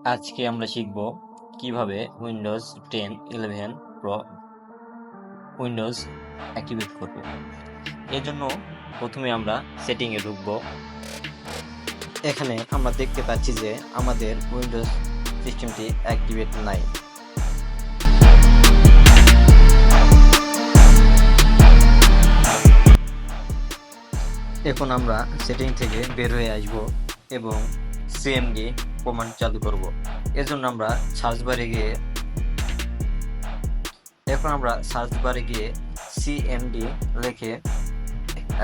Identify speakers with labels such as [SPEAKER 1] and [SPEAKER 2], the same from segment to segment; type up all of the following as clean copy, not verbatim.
[SPEAKER 1] আজকে আমরা শিখব কিভাবে উইন্ডোজ 10, 11 প্রো উইন্ডোজ অ্যাক্টিভেট করব। এর জন্য প্রথমে আমরা সেটিংয়ে ঢুকব। এখানে আমরা দেখতে পাচ্ছি যে আমাদের উইন্ডোজ সিস্টেমটি অ্যাক্টিভেট নাই। এখন আমরা সেটিং থেকে বের হয়ে আসব এবং সিএমডি কমান্ড চালু করব। এর জন্য আমরা সার্চ বারে গিয়ে সিএমডি লিখে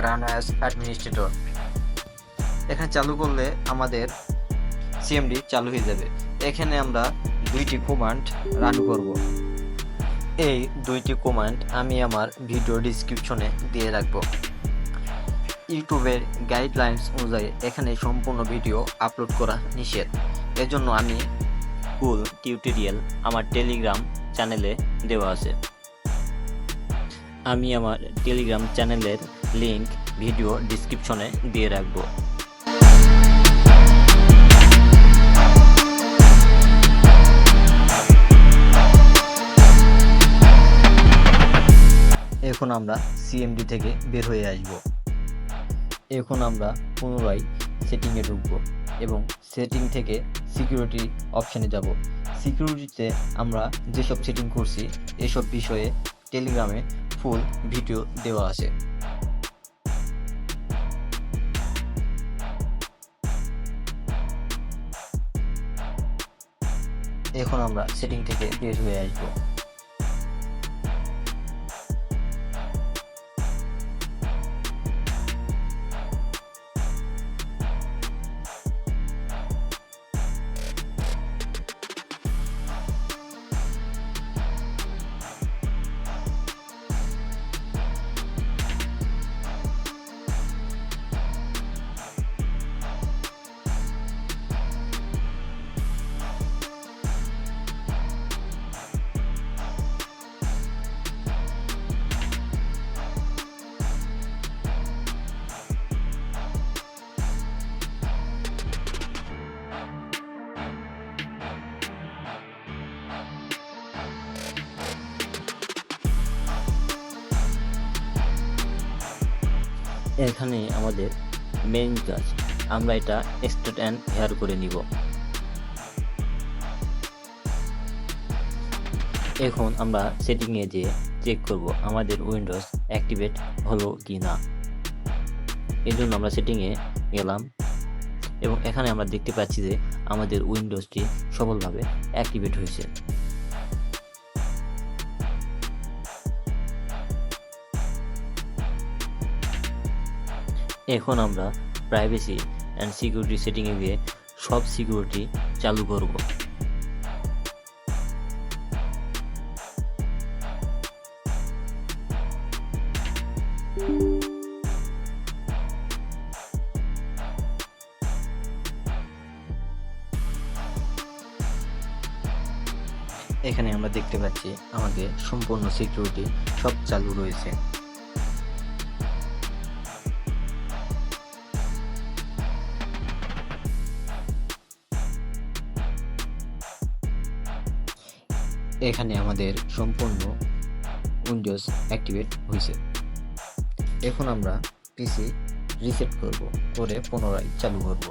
[SPEAKER 1] রান অ্যাজ অ্যাডমিনিস্ট্রেটর এখানে চালু করলে আমাদের সিএমডি চালু হয়ে যাবে। এখানে আমরা দুইটি কমান্ড রান করব। এই দুইটি কমান্ড আমি আমার ভিডিও ডিসক্রিপশনে দিয়ে রাখবো। ইউটিউবের গাইডলাইন্স অনুযায়ী এখানে সম্পূর্ণ ভিডিও আপলোড করা নিষেধ। এজন্য আমি ফুল টিউটোরিয়াল আমার টেলিগ্রাম চ্যানেলে দেওয়া আছে। আমি আমার টেলিগ্রাম চ্যানেলের লিংক ভিডিও ডিসক্রিপশনে দিয়ে রাখবো। এখন আমরা সিএমডি থেকে বের হয়ে আসব। এখন আমরা পুনরায় সেটিংয়ে ঢুকব এবং সেটিং থেকে সিকিউরিটি অপশানে যাব। সিকিউরিটিতে আমরা যেসব সেটিং করছি এসব বিষয়ে টেলিগ্রামে ফুল ভিডিও দেওয়া আছে। এখন আমরা সেটিং থেকে বের হয়ে আসব। এখানে আমাদের মেইন কাজ, আমরা এটা এক্সট্রাক্ট অ্যান্ড হেয়ার করে নিব। এখন আমরা সেটিংয়ে যেয়ে চেক করব আমাদের উইন্ডোজ অ্যাক্টিভেট হলো কি না। এর জন্য আমরা সেটিংয়ে গেলাম এবং এখানে আমরা দেখতে পাচ্ছি যে আমাদের উইন্ডোজটি সফলভাবে অ্যাক্টিভেট হয়েছে। এখন আমরা প্রাইভেসি অ্যান্ড সিকিউরিটি সেটিংয়ে গিয়ে সব সিকিউরিটি চালু করব। এখানে আমরা দেখতে পাচ্ছি আমাদের সম্পূর্ণ সিকিউরিটি সব চালু রয়েছে। এখানে আমাদের সম্পূর্ণ উইন্ডোজ অ্যাক্টিভেট হয়েছে। এখন আমরা পিসি রিসেট করব, করে পুনরায় চালু করব।